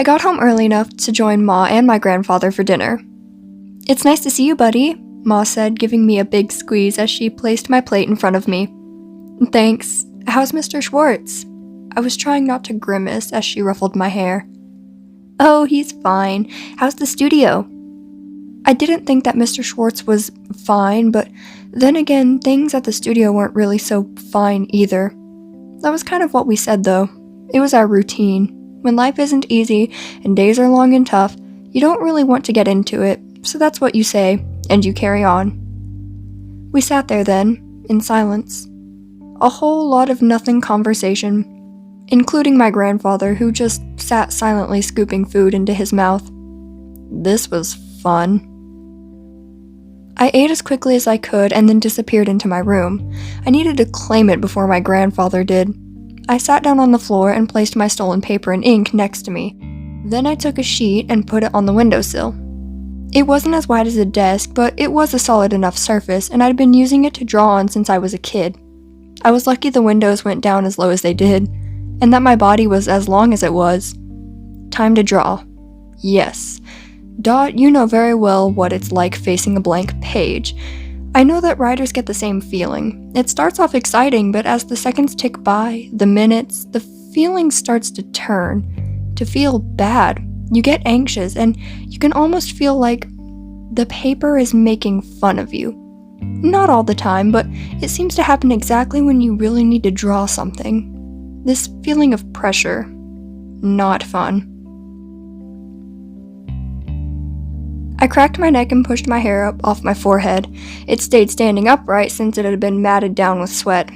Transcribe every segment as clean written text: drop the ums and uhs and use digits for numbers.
I got home early enough to join Ma and my grandfather for dinner. "It's nice to see you, buddy," Ma said, giving me a big squeeze as she placed my plate in front of me. "Thanks. How's Mr. Schwartz?" I was trying not to grimace as she ruffled my hair. "Oh, he's fine. How's the studio?" I didn't think that Mr. Schwartz was fine, but then again, things at the studio weren't really so fine either. That was kind of what we said, though. It was our routine. When life isn't easy and days are long and tough, you don't really want to get into it, so that's what you say, and you carry on. We sat there then, in silence. A whole lot of nothing conversation, including my grandfather, who just sat silently scooping food into his mouth. This was fun. I ate as quickly as I could and then disappeared into my room. I needed to claim it before my grandfather did. I sat down on the floor and placed my stolen paper and ink next to me. Then I took a sheet and put it on the windowsill. It wasn't as wide as a desk, but it was a solid enough surface, and I'd been using it to draw on since I was a kid. I was lucky the windows went down as low as they did, and that my body was as long as it was. Time to draw. Yes. Dot, you know very well what it's like facing a blank page. I know that writers get the same feeling. It starts off exciting, but as the seconds tick by, the minutes, the feeling starts to turn, to feel bad. You get anxious, and you can almost feel like the paper is making fun of you. Not all the time, but it seems to happen exactly when you really need to draw something. This feeling of pressure. Not fun. I cracked my neck and pushed my hair up off my forehead. It stayed standing upright since it had been matted down with sweat.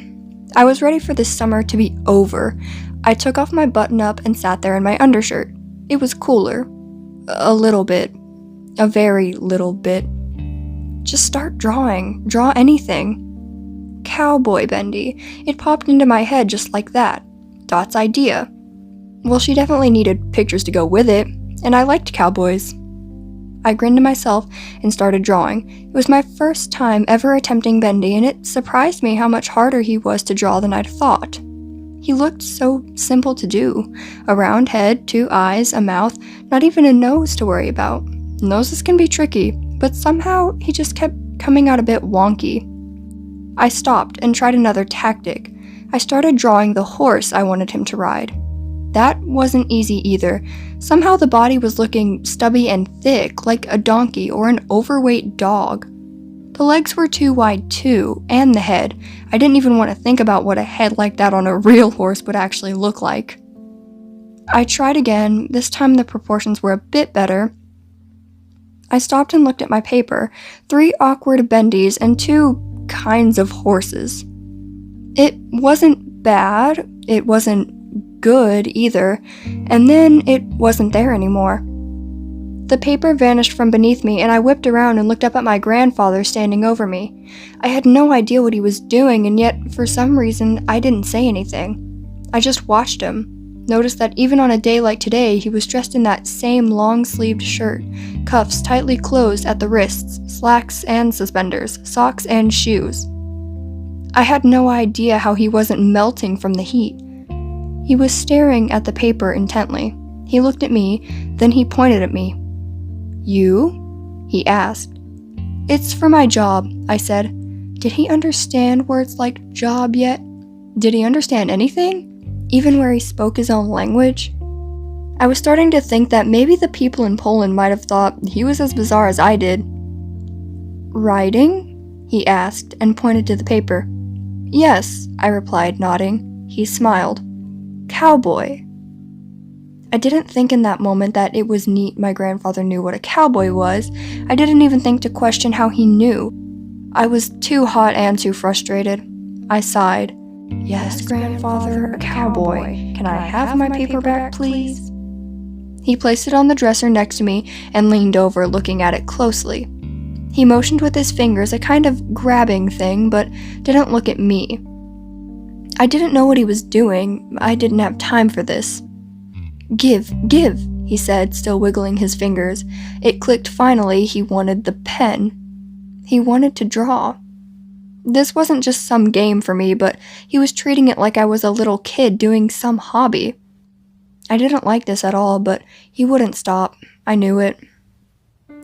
I was ready for this summer to be over. I took off my button-up and sat there in my undershirt. It was cooler. A little bit. A very little bit. Just start drawing. Draw anything. Cowboy, Bendy. It popped into my head just like that. Dot's idea. Well, she definitely needed pictures to go with it, and I liked cowboys. I grinned to myself and started drawing. It was my first time ever attempting Bendy, and it surprised me how much harder he was to draw than I'd thought. He looked so simple to do. A round head, 2 eyes, a mouth, not even a nose to worry about. Noses can be tricky, but somehow he just kept coming out a bit wonky. I stopped and tried another tactic. I started drawing the horse I wanted him to ride. That wasn't easy either. Somehow the body was looking stubby and thick, like a donkey or an overweight dog. The legs were too wide too, and the head. I didn't even want to think about what a head like that on a real horse would actually look like. I tried again. This time the proportions were a bit better. I stopped and looked at my paper. 3 awkward bendies and 2 kinds of horses. It wasn't bad. It wasn't good either, and then it wasn't there anymore. The paper vanished from beneath me, and I whipped around and looked up at my grandfather standing over me. I had no idea what he was doing, and yet, for some reason, I didn't say anything. I just watched him, noticed that even on a day like today, he was dressed in that same long-sleeved shirt, cuffs tightly closed at the wrists, slacks and suspenders, socks and shoes. I had no idea how he wasn't melting from the heat. He was staring at the paper intently. He looked at me, then he pointed at me. "You?" he asked. "It's for my job," I said. Did he understand words like job yet? Did he understand anything? Even where he spoke his own language? I was starting to think that maybe the people in Poland might have thought he was as bizarre as I did. "Writing?" he asked and pointed to the paper. "Yes," I replied, nodding. He smiled. "Cowboy." I didn't think in that moment that it was neat my grandfather knew what a cowboy was. I didn't even think to question how he knew. I was too hot and too frustrated. I sighed. "Yes, grandfather, a cowboy. Can I have my paper back, please?" He placed it on the dresser next to me and leaned over, looking at it closely. He motioned with his fingers, a kind of grabbing thing, but didn't look at me. I didn't know what he was doing. I didn't have time for this. Give, he said, still wiggling his fingers. It clicked finally. He wanted the pen. He wanted to draw. This wasn't just some game for me, but he was treating it like I was a little kid doing some hobby. I didn't like this at all, but he wouldn't stop. I knew it.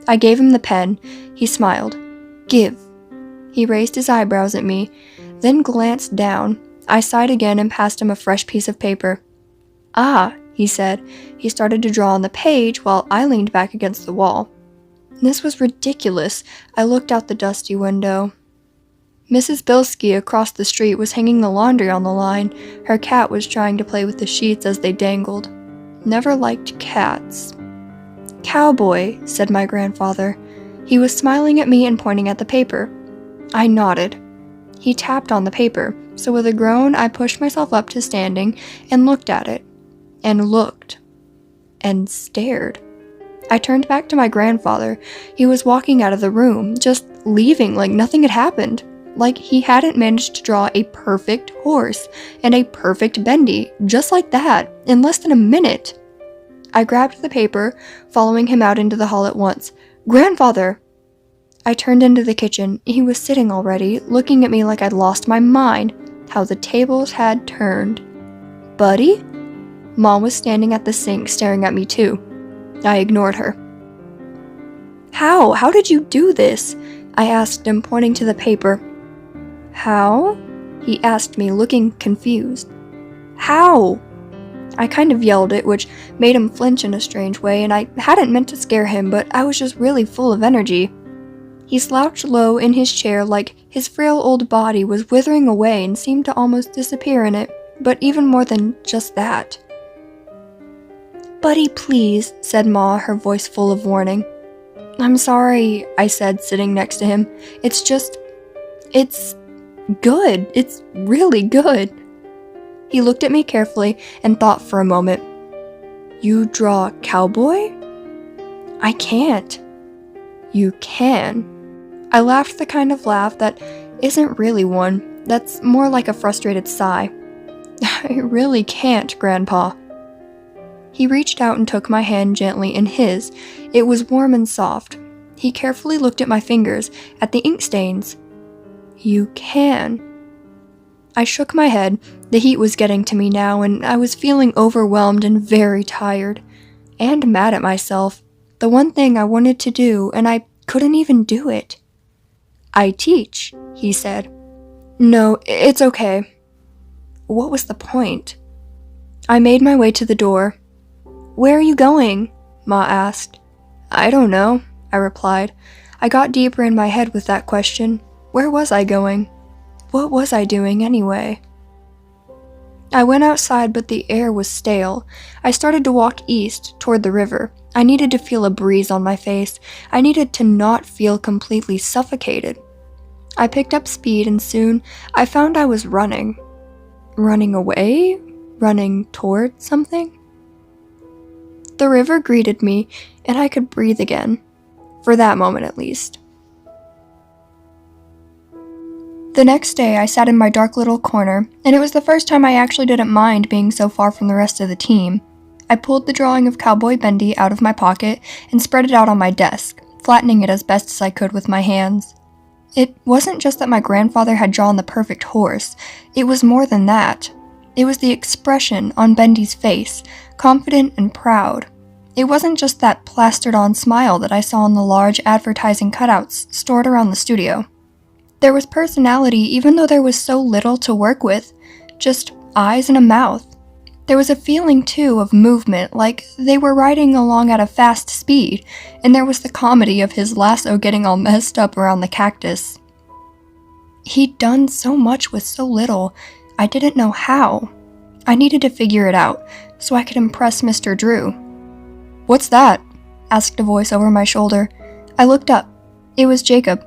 I gave him the pen. He smiled. "Give." He raised his eyebrows at me, then glanced down. I sighed again and passed him a fresh piece of paper. "Ah," he said. He started to draw on the page while I leaned back against the wall. This was ridiculous. I looked out the dusty window. Mrs. Bilski across the street was hanging the laundry on the line. Her cat was trying to play with the sheets as they dangled. Never liked cats. "Cowboy," said my grandfather. He was smiling at me and pointing at the paper. I nodded. He tapped on the paper, so with a groan I pushed myself up to standing and looked at it. And looked. And stared. I turned back to my grandfather. He was walking out of the room, just leaving like nothing had happened. Like he hadn't managed to draw a perfect horse and a perfect Bendy, just like that, in less than a minute. I grabbed the paper, following him out into the hall at once. "Grandfather!" I turned into the kitchen. He was sitting already, looking at me like I'd lost my mind. How the tables had turned. "Buddy?" Mom was standing at the sink staring at me too. I ignored her. How did you do this?" I asked him, pointing to the paper. "How?" he asked me, looking confused. "How?" I kind of yelled it, which made him flinch in a strange way, and I hadn't meant to scare him, but I was just really full of energy. He slouched low in his chair like his frail old body was withering away and seemed to almost disappear in it, but even more than just that. "Buddy, please," said Ma, her voice full of warning. "I'm sorry," I said, sitting next to him. It's good. It's really good." He looked at me carefully and thought for a moment. "You draw cowboy?" "I can't." "You can." I laughed the kind of laugh that isn't really one, that's more like a frustrated sigh. "I really can't, Grandpa." He reached out and took my hand gently in his. It was warm and soft. He carefully looked at my fingers, at the ink stains. "You can." I shook my head. The heat was getting to me now, and I was feeling overwhelmed and very tired. And mad at myself. The one thing I wanted to do, and I couldn't even do it. "I teach," he said. "No, it's okay." What was the point? I made my way to the door. "Where are you going?" Ma asked. "I don't know," I replied. I got deeper in my head with that question. Where was I going? What was I doing anyway? I went outside, but the air was stale. I started to walk east, toward the river. I needed to feel a breeze on my face. I needed to not feel completely suffocated. I picked up speed, and soon I found I was running. Running away? Running toward something? The river greeted me, and I could breathe again. For that moment, at least. The next day, I sat in my dark little corner, and it was the first time I actually didn't mind being so far from the rest of the team. I pulled the drawing of Cowboy Bendy out of my pocket and spread it out on my desk, flattening it as best as I could with my hands. It wasn't just that my grandfather had drawn the perfect horse. It was more than that. It was the expression on Bendy's face, confident and proud. It wasn't just that plastered-on smile that I saw on the large advertising cutouts stored around the studio. There was personality even though there was so little to work with, just eyes and a mouth. There was a feeling, too, of movement, like they were riding along at a fast speed, and there was the comedy of his lasso getting all messed up around the cactus. He'd done so much with so little, I didn't know how. I needed to figure it out, so I could impress Mr. Drew. "What's that?" asked a voice over my shoulder. I looked up. It was Jacob.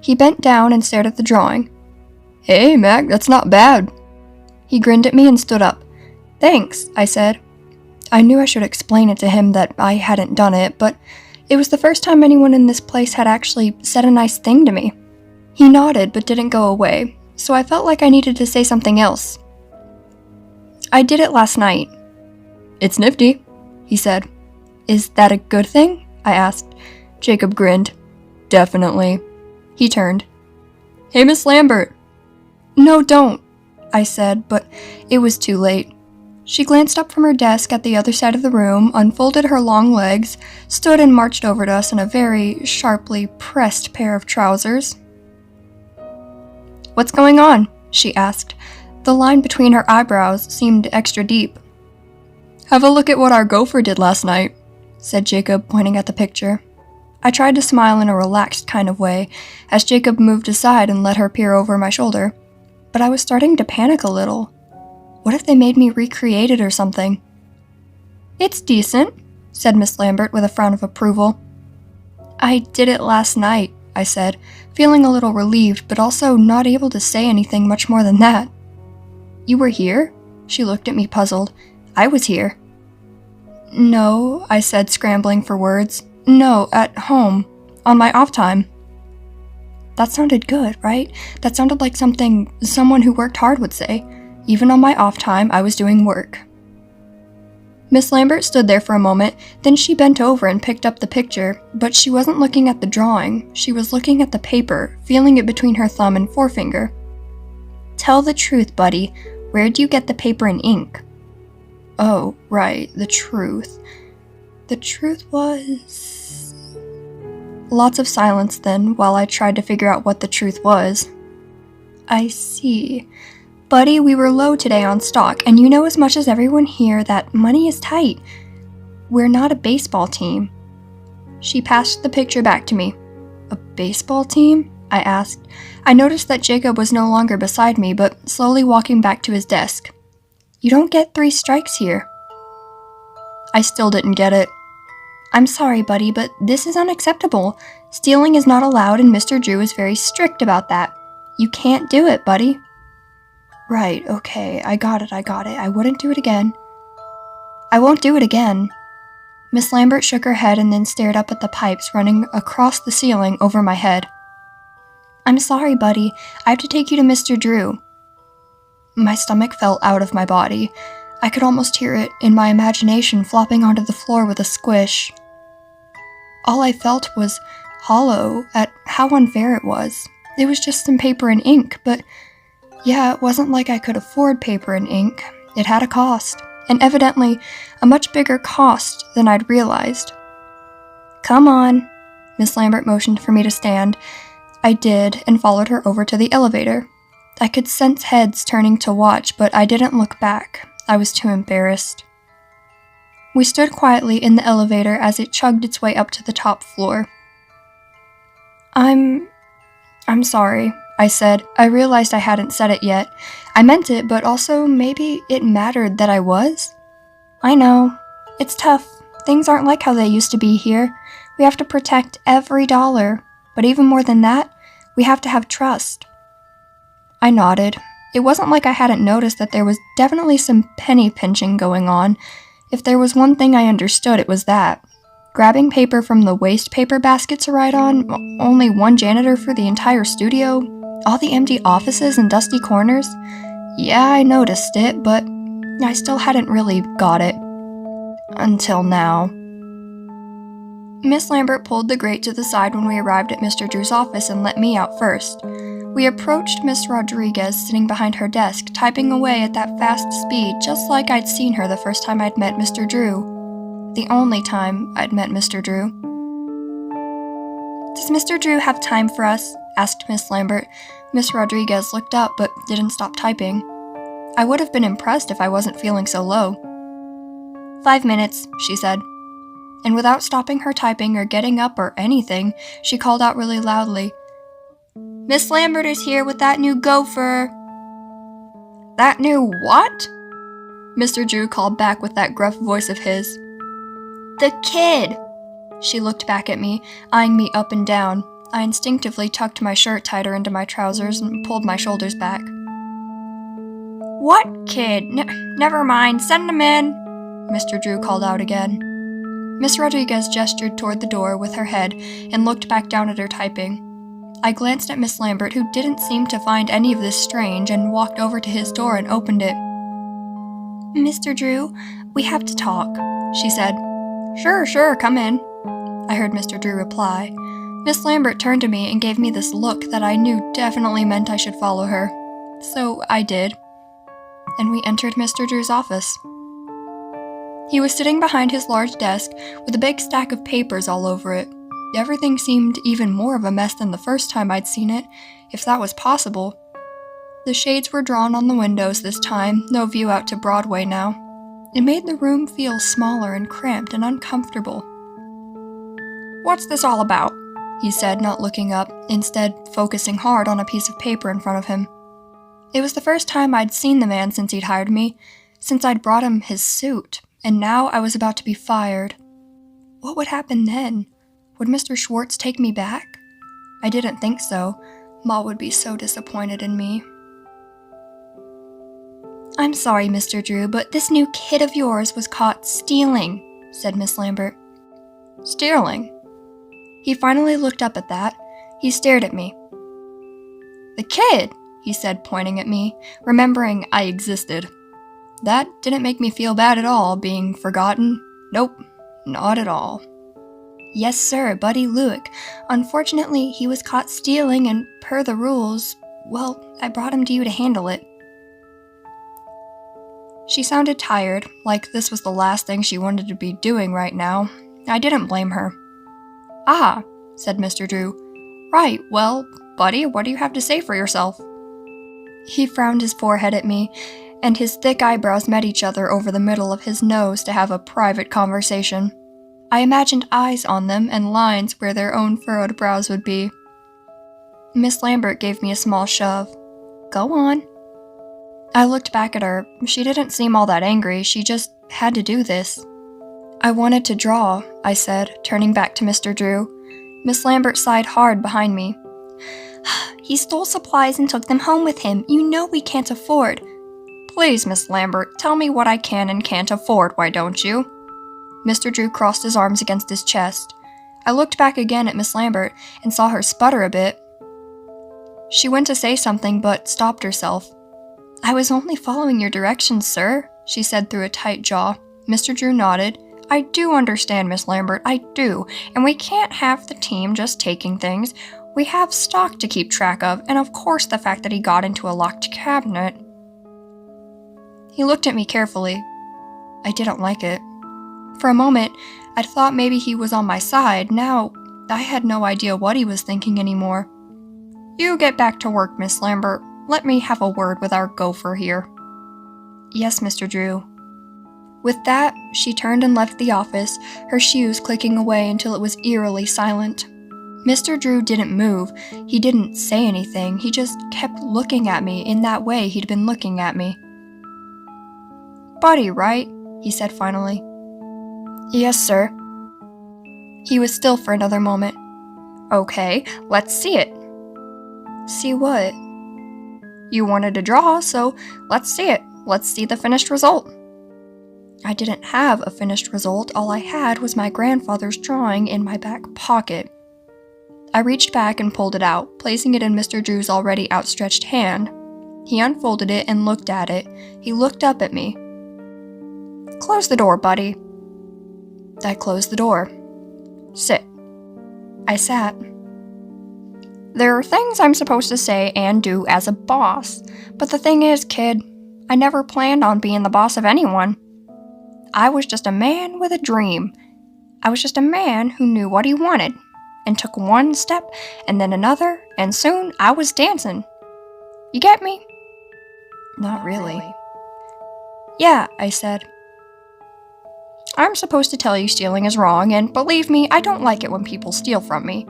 He bent down and stared at the drawing. "Hey, Mac, that's not bad." He grinned at me and stood up. "Thanks," I said. I knew I should explain it to him that I hadn't done it, but it was the first time anyone in this place had actually said a nice thing to me. He nodded but didn't go away, so I felt like I needed to say something else. "I did it last night." "It's nifty," he said. "Is that a good thing?" I asked. Jacob grinned. "Definitely." He turned. "Hey, Miss Lambert." "No, don't," I said, but it was too late. She glanced up from her desk at the other side of the room, unfolded her long legs, stood and marched over to us in a very sharply pressed pair of trousers. "What's going on?" she asked. The line between her eyebrows seemed extra deep. "Have a look at what our gopher did last night," said Jacob, pointing at the picture. I tried to smile in a relaxed kind of way, as Jacob moved aside and let her peer over my shoulder. But I was starting to panic a little. What if they made me recreate it or something? "It's decent," said Miss Lambert with a frown of approval. "I did it last night," I said, feeling a little relieved, but also not able to say anything much more than that. "You were here?" She looked at me puzzled. "I was here." "No," I said, scrambling for words. "No, at home. On my off time." That sounded good, right? That sounded like something someone who worked hard would say. Even on my off time, I was doing work. Miss Lambert stood there for a moment, then she bent over and picked up the picture, but she wasn't looking at the drawing. She was looking at the paper, feeling it between her thumb and forefinger. "Tell the truth, buddy. Where'd you get the paper and ink?" "Oh, right, the truth. The truth was..." Lots of silence then, while I tried to figure out what the truth was. "I see. Buddy, we were low today on stock, and you know as much as everyone here that money is tight. We're not a baseball team." She passed the picture back to me. "A baseball team?" I asked. I noticed that Jacob was no longer beside me, but slowly walking back to his desk. "You don't get 3 strikes here." I still didn't get it. "I'm sorry, buddy, but this is unacceptable. Stealing is not allowed, and Mr. Drew is very strict about that. You can't do it, buddy." "Right, okay, I got it. I wouldn't do it again." "I won't do it again." Miss Lambert shook her head and then stared up at the pipes running across the ceiling over my head. "I'm sorry, buddy. I have to take you to Mr. Drew." My stomach fell out of my body. I could almost hear it in my imagination flopping onto the floor with a squish. All I felt was hollow at how unfair it was. It was just some paper and ink, but yeah, it wasn't like I could afford paper and ink. It had a cost, and evidently a much bigger cost than I'd realized. "Come on." Miss Lambert motioned for me to stand. I did, and followed her over to the elevator. I could sense heads turning to watch, but I didn't look back. I was too embarrassed. We stood quietly in the elevator as it chugged its way up to the top floor. I'm sorry," I said. I realized I hadn't said it yet. I meant it, but also maybe it mattered that I was. "I know. It's tough. Things aren't like how they used to be here. We have to protect every dollar. But even more than that, we have to have trust." I nodded. It wasn't like I hadn't noticed that there was definitely some penny pinching going on. If there was one thing I understood, it was that. Grabbing paper from the waste paper basket to write on, only one janitor for the entire studio, all the empty offices and dusty corners. Yeah, I noticed it, but I still hadn't really got it. Until now. Miss Lambert pulled the grate to the side when we arrived at Mr. Drew's office and let me out first. We approached Miss Rodriguez sitting behind her desk, typing away at that fast speed, just like I'd seen her the first time I'd met Mr. Drew. The only time I'd met Mr. Drew. "Does Mr. Drew have time for us?" asked Miss Lambert. Miss Rodriguez looked up but didn't stop typing. I would have been impressed if I wasn't feeling so low. "5 minutes," she said. And without stopping her typing or getting up or anything, she called out really loudly, "Miss Lambert is here with that new gopher." "That new what?" Mr. Drew called back with that gruff voice of his. "The kid." She looked back at me, eyeing me up and down. I instinctively tucked my shirt tighter into my trousers and pulled my shoulders back. "What kid? Never mind, send him in," Mr. Drew called out again. Miss Rodriguez gestured toward the door with her head and looked back down at her typing. I glanced at Miss Lambert, who didn't seem to find any of this strange, and walked over to his door and opened it. "Mr. Drew, we have to talk," she said. Sure, come in," I heard Mr. Drew reply. Miss Lambert turned to me and gave me this look that I knew definitely meant I should follow her. So I did. And we entered Mr. Drew's office. He was sitting behind his large desk with a big stack of papers all over it. Everything seemed even more of a mess than the first time I'd seen it, if that was possible. The shades were drawn on the windows this time, no view out to Broadway now. It made the room feel smaller and cramped and uncomfortable. "What's this all about?" he said, not looking up, instead focusing hard on a piece of paper in front of him. It was the first time I'd seen the man since he'd hired me, since I'd brought him his suit, and now I was about to be fired. What would happen then? Would Mr. Schwartz take me back? I didn't think so. Ma would be so disappointed in me. "I'm sorry, Mr. Drew, but this new kid of yours was caught stealing," said Miss Lambert. "Stealing?" He finally looked up at that. He stared at me. "The kid," he said, pointing at me, remembering I existed. That didn't make me feel bad at all, being forgotten. Nope, not at all. "Yes, sir, Buddy Lewick. Unfortunately, he was caught stealing, and per the rules, well, I brought him to you to handle it." She sounded tired, like this was the last thing she wanted to be doing right now. I didn't blame her. "Ah," said Mr. Drew. "Right, well, Buddy, what do you have to say for yourself?" He frowned his forehead at me, and his thick eyebrows met each other over the middle of his nose to have a private conversation. I imagined eyes on them and lines where their own furrowed brows would be. Miss Lambert gave me a small shove. "Go on." I looked back at her. She didn't seem all that angry, she just had to do this. "I wanted to draw," I said, turning back to Mr. Drew. Miss Lambert sighed hard behind me. "He stole supplies and took them home with him. You know we can't afford." "Please, Miss Lambert, tell me what I can and can't afford, why don't you?" Mr. Drew crossed his arms against his chest. I looked back again at Miss Lambert and saw her sputter a bit. She went to say something but stopped herself. "I was only following your directions, sir," she said through a tight jaw. Mr. Drew nodded. "I do understand, Miss Lambert, I do, and we can't have the team just taking things. We have stock to keep track of, and of course the fact that he got into a locked cabinet." He looked at me carefully. I didn't like it. For a moment, I thought maybe he was on my side. Now, I had no idea what he was thinking anymore. "You get back to work, Miss Lambert. Let me have a word with our gopher here." "Yes, Mr. Drew." With that, she turned and left the office, her shoes clicking away until it was eerily silent. Mr. Drew didn't move. He didn't say anything. He just kept looking at me in that way he'd been looking at me. "Buddy, right?" he said finally. "Yes, sir." He was still for another moment. "Okay, let's see it." "See what?" "You wanted to draw, so let's see it. Let's see the finished result." I didn't have a finished result. All I had was my grandfather's drawing in my back pocket. I reached back and pulled it out, placing it in Mr. Drew's already outstretched hand. He unfolded it and looked at it. He looked up at me. "Close the door, Buddy." I closed the door. "Sit." I sat. "There are things I'm supposed to say and do as a boss, but the thing is, kid, I never planned on being the boss of anyone. I was just a man with a dream. I was just a man who knew what he wanted, and took one step, and then another, and soon I was dancing. You get me?" "Not really." "Yeah," I said. "I'm supposed to tell you stealing is wrong, and believe me, I don't like it when people steal from me.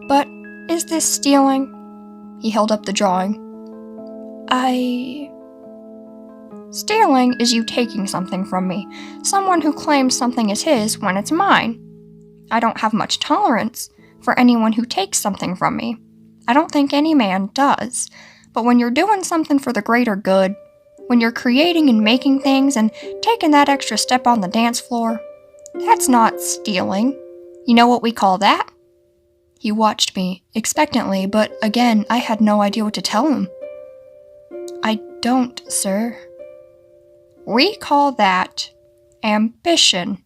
But is this stealing?" He held up the drawing. "Stealing is you taking something from me, someone who claims something is his when it's mine. I don't have much tolerance for anyone who takes something from me. I don't think any man does. But when you're doing something for the greater good, when you're creating and making things and taking that extra step on the dance floor, that's not stealing. You know what we call that?" He watched me expectantly, but again, I had no idea what to tell him. "I don't, sir." "We call that ambition."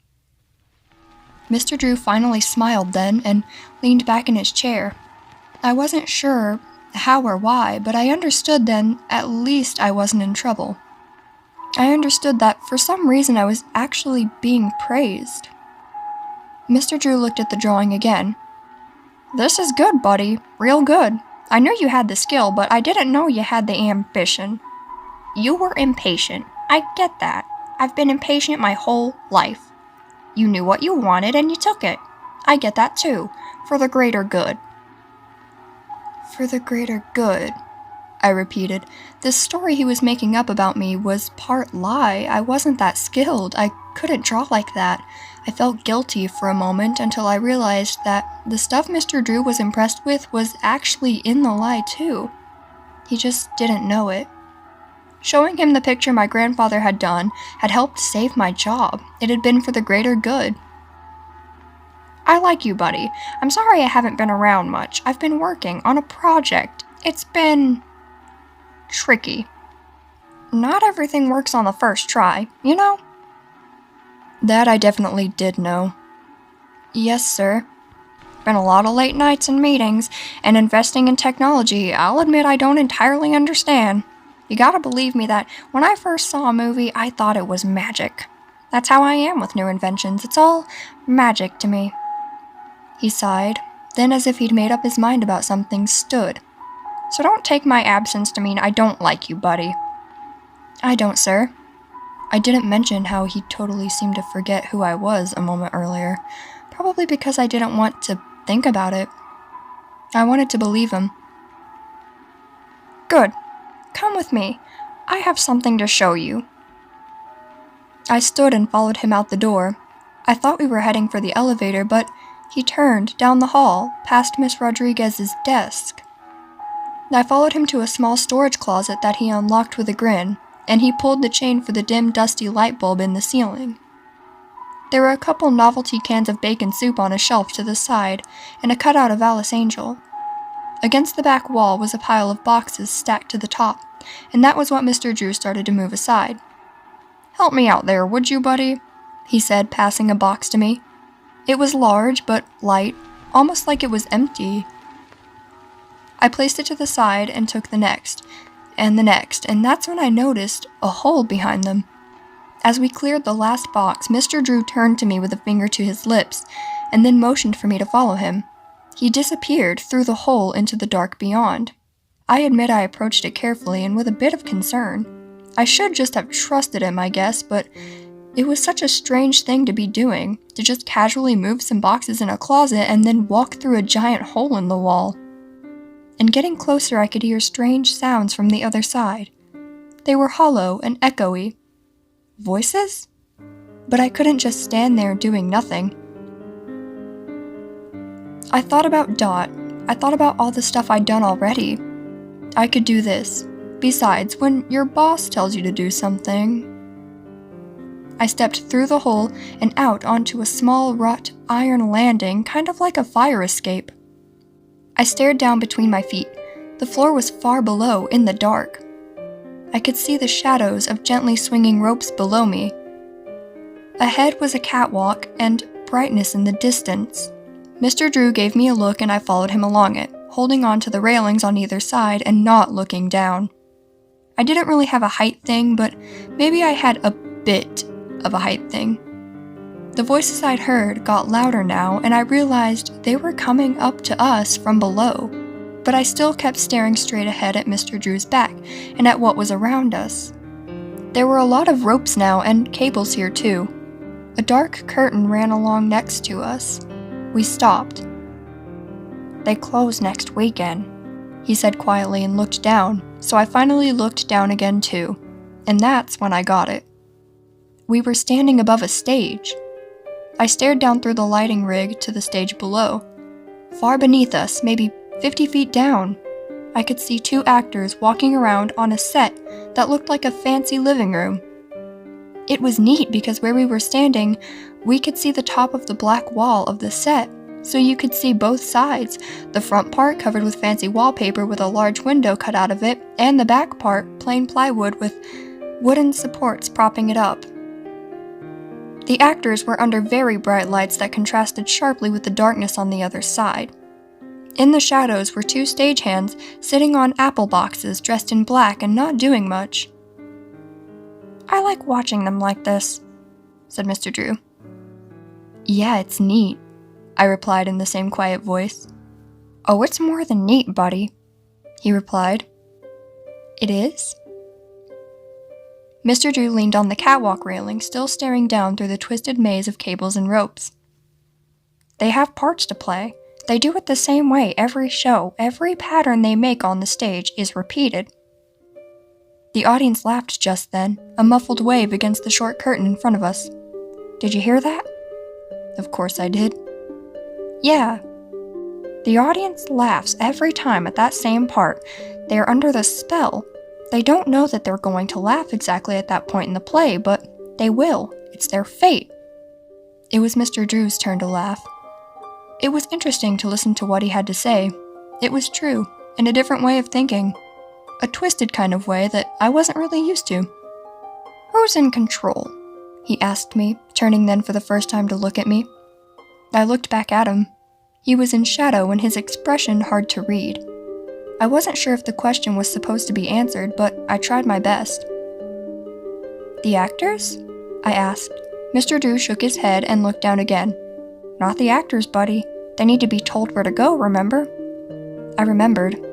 Mr. Drew finally smiled then and leaned back in his chair. I wasn't sure how or why, but I understood then at least I wasn't in trouble. I understood that for some reason I was actually being praised. Mr. Drew looked at the drawing again. "This is good, buddy. Real good. I knew you had the skill, but I didn't know you had the ambition." "You were impatient. I get that. I've been impatient my whole life. You knew what you wanted and you took it. I get that too. For the greater good." "For the greater good," I repeated. This story he was making up about me was part lie. I wasn't that skilled. I couldn't draw like that. I felt guilty for a moment until I realized that the stuff Mr. Drew was impressed with was actually in the lie too. He just didn't know it. Showing him the picture my grandfather had done had helped save my job. It had been for the greater good. "I like you, buddy. I'm sorry I haven't been around much. I've been working on a project. It's been tricky. Not everything works on the first try, you know?" That I definitely did know. "Yes, sir. Been a lot of late nights and meetings, and investing in technology I'll admit I don't entirely understand. You gotta believe me that when I first saw a movie, I thought it was magic. That's how I am with new inventions. It's all magic to me." He sighed, then as if he'd made up his mind about something, stood. "So don't take my absence to mean I don't like you, buddy." "I don't, sir." I didn't mention how he totally seemed to forget who I was a moment earlier, probably because I didn't want to think about it. I wanted to believe him. "Good. Come with me. I have something to show you." I stood and followed him out the door. I thought we were heading for the elevator, but he turned down the hall, past Miss Rodriguez's desk. I followed him to a small storage closet that he unlocked with a grin, and he pulled the chain for the dim, dusty light bulb in the ceiling. There were a couple novelty cans of bacon soup on a shelf to the side, and a cutout of Alice Angel. Against the back wall was a pile of boxes stacked to the top, and that was what Mr. Drew started to move aside. "Help me out there, would you, buddy?" he said, passing a box to me. It was large, but light, almost like it was empty. I placed it to the side and took the next, and that's when I noticed a hole behind them. As we cleared the last box, Mr. Drew turned to me with a finger to his lips, and then motioned for me to follow him. He disappeared through the hole into the dark beyond. I admit I approached it carefully and with a bit of concern. I should just have trusted him, I guess, but it was such a strange thing to be doing, to just casually move some boxes in a closet and then walk through a giant hole in the wall. And getting closer, I could hear strange sounds from the other side. They were hollow and echoey. Voices? But I couldn't just stand there doing nothing. I thought about Dot. I thought about all the stuff I'd done already. I could do this. Besides, when your boss tells you to do something... I stepped through the hole and out onto a small wrought iron landing, kind of like a fire escape. I stared down between my feet. The floor was far below, in the dark. I could see the shadows of gently swinging ropes below me. Ahead was a catwalk and brightness in the distance. Mr. Drew gave me a look and I followed him along it, holding on to the railings on either side and not looking down. I didn't really have a height thing, but maybe I had a bit of a height thing. The voices I'd heard got louder now, and I realized they were coming up to us from below, but I still kept staring straight ahead at Mr. Drew's back and at what was around us. There were a lot of ropes now and cables here too. A dark curtain ran along next to us. We stopped. "They close next weekend," he said quietly and looked down, so I finally looked down again too, and that's when I got it. We were standing above a stage. I stared down through the lighting rig to the stage below. Far beneath us, maybe 50 feet down, I could see two actors walking around on a set that looked like a fancy living room. It was neat because where we were standing, we could see the top of the black wall of the set, so you could see both sides, the front part covered with fancy wallpaper with a large window cut out of it, and the back part plain plywood with wooden supports propping it up. The actors were under very bright lights that contrasted sharply with the darkness on the other side. In the shadows were two stagehands sitting on apple boxes dressed in black and not doing much. I like watching them like this, said Mr. Drew. Yeah, it's neat, I replied in the same quiet voice. Oh, it's more than neat, buddy, he replied. It is? Mr. Drew leaned on the catwalk railing, still staring down through the twisted maze of cables and ropes. They have parts to play. They do it the same way every show. Every pattern they make on the stage is repeated. The audience laughed just then, a muffled wave against the short curtain in front of us. Did you hear that? Of course I did. Yeah. The audience laughs every time at that same part. They are under the spell. They don't know that they're going to laugh exactly at that point in the play, but they will. It's their fate. It was Mr. Drew's turn to laugh. It was interesting to listen to what he had to say. It was true, in a different way of thinking. A twisted kind of way that I wasn't really used to. Who's in control? He asked me, turning then for the first time to look at me. I looked back at him. He was in shadow and his expression hard to read. I wasn't sure if the question was supposed to be answered, but I tried my best. The actors? I asked. Mr. Drew shook his head and looked down again. Not the actors, buddy. They need to be told where to go, remember? I remembered.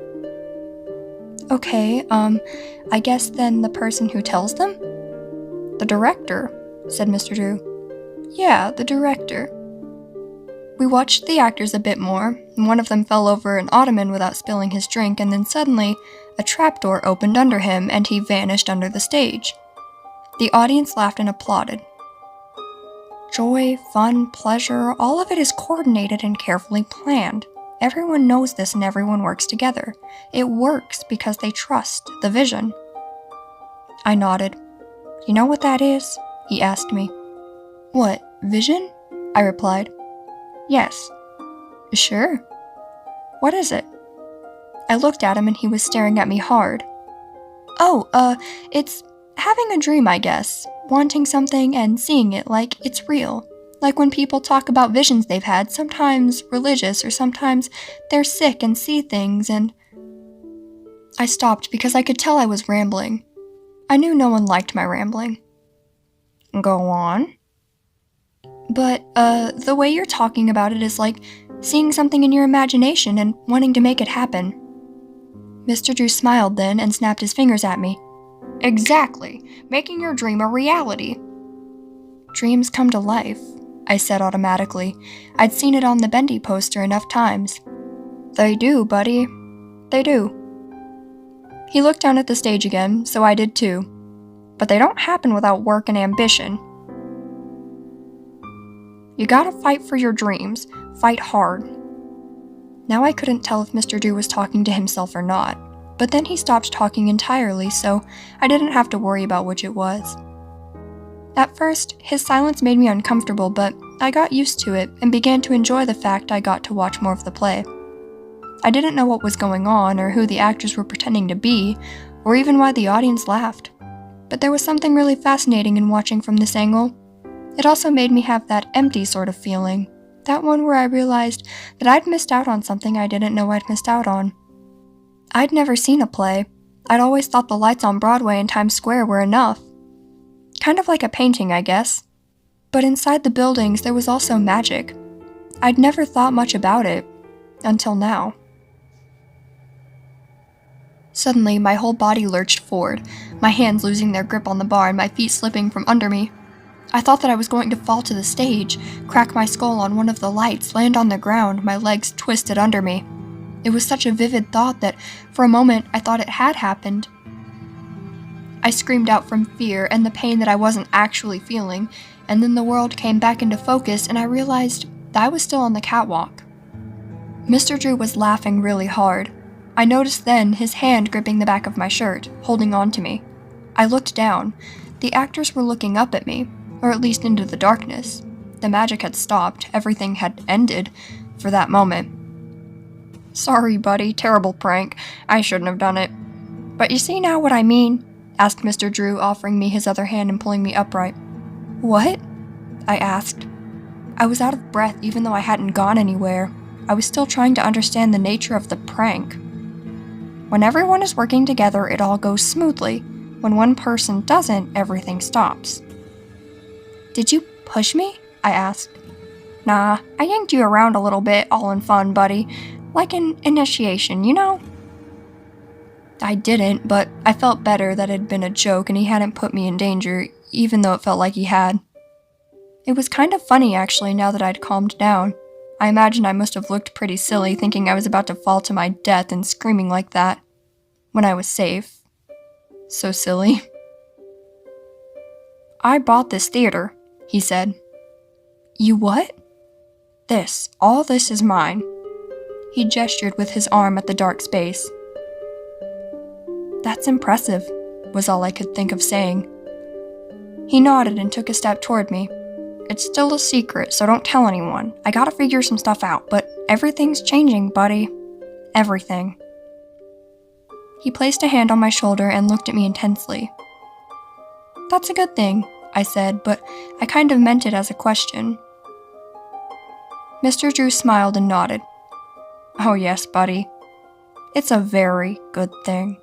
Okay, I guess then the person who tells them? The director, said Mr. Drew. Yeah, the director. We watched the actors a bit more, and one of them fell over an ottoman without spilling his drink, and then suddenly, a trapdoor opened under him, and he vanished under the stage. The audience laughed and applauded. Joy, fun, pleasure, all of it is coordinated and carefully planned. Everyone knows this and everyone works together. It works because they trust the vision. I nodded. You know what that is? He asked me. What, vision? I replied. Yes. Sure. What is it? I looked at him and he was staring at me hard. Oh, it's having a dream, I guess. Wanting something and seeing it like it's real. Like when people talk about visions they've had, sometimes religious or sometimes they're sick and see things and... I stopped because I could tell I was rambling. I knew no one liked my rambling. Go on. But, the way you're talking about it is like seeing something in your imagination and wanting to make it happen. Mr. Drew smiled then and snapped his fingers at me. Exactly, making your dream a reality. Dreams come to life, I said automatically. I'd seen it on the Bendy poster enough times. They do, buddy. They do. He looked down at the stage again, so I did too. But they don't happen without work and ambition. You gotta fight for your dreams. Fight hard. Now I couldn't tell if Mr. Drew was talking to himself or not, but then he stopped talking entirely, so I didn't have to worry about which it was. At first, his silence made me uncomfortable, but I got used to it and began to enjoy the fact I got to watch more of the play. I didn't know what was going on, or who the actors were pretending to be, or even why the audience laughed. But there was something really fascinating in watching from this angle. It also made me have that empty sort of feeling, that one where I realized that I'd missed out on something I didn't know I'd missed out on. I'd never seen a play. I'd always thought the lights on Broadway and Times Square were enough. Kind of like a painting, I guess. But inside the buildings there was also magic. I'd never thought much about it, until now. Suddenly, my whole body lurched forward, my hands losing their grip on the bar and my feet slipping from under me. I thought that I was going to fall to the stage, crack my skull on one of the lights, land on the ground, my legs twisted under me. It was such a vivid thought that, for a moment, I thought it had happened. I screamed out from fear and the pain that I wasn't actually feeling, and then the world came back into focus and I realized that I was still on the catwalk. Mr. Drew was laughing really hard. I noticed then his hand gripping the back of my shirt, holding on to me. I looked down. The actors were looking up at me, or at least into the darkness. The magic had stopped, everything had ended, for that moment. Sorry, buddy, terrible prank. I shouldn't have done it. But you see now what I mean? Asked Mr. Drew, offering me his other hand and pulling me upright. What? I asked. I was out of breath even though I hadn't gone anywhere. I was still trying to understand the nature of the prank. When everyone is working together, it all goes smoothly. When one person doesn't, everything stops. Did you push me? I asked. Nah, I yanked you around a little bit, all in fun, buddy. Like an initiation, you know? I didn't, but I felt better that it had been a joke and he hadn't put me in danger, even though it felt like he had. It was kind of funny, actually, now that I'd calmed down. I imagine I must have looked pretty silly, thinking I was about to fall to my death and screaming like that. When I was safe. So silly. I bought this theater, he said. You what? All this is mine. He gestured with his arm at the dark space. That's impressive, was all I could think of saying. He nodded and took a step toward me. It's still a secret, so don't tell anyone. I gotta figure some stuff out, but everything's changing, buddy. Everything. He placed a hand on my shoulder and looked at me intensely. That's a good thing, I said, but I kind of meant it as a question. Mr. Drew smiled and nodded. Oh yes, buddy. It's a very good thing.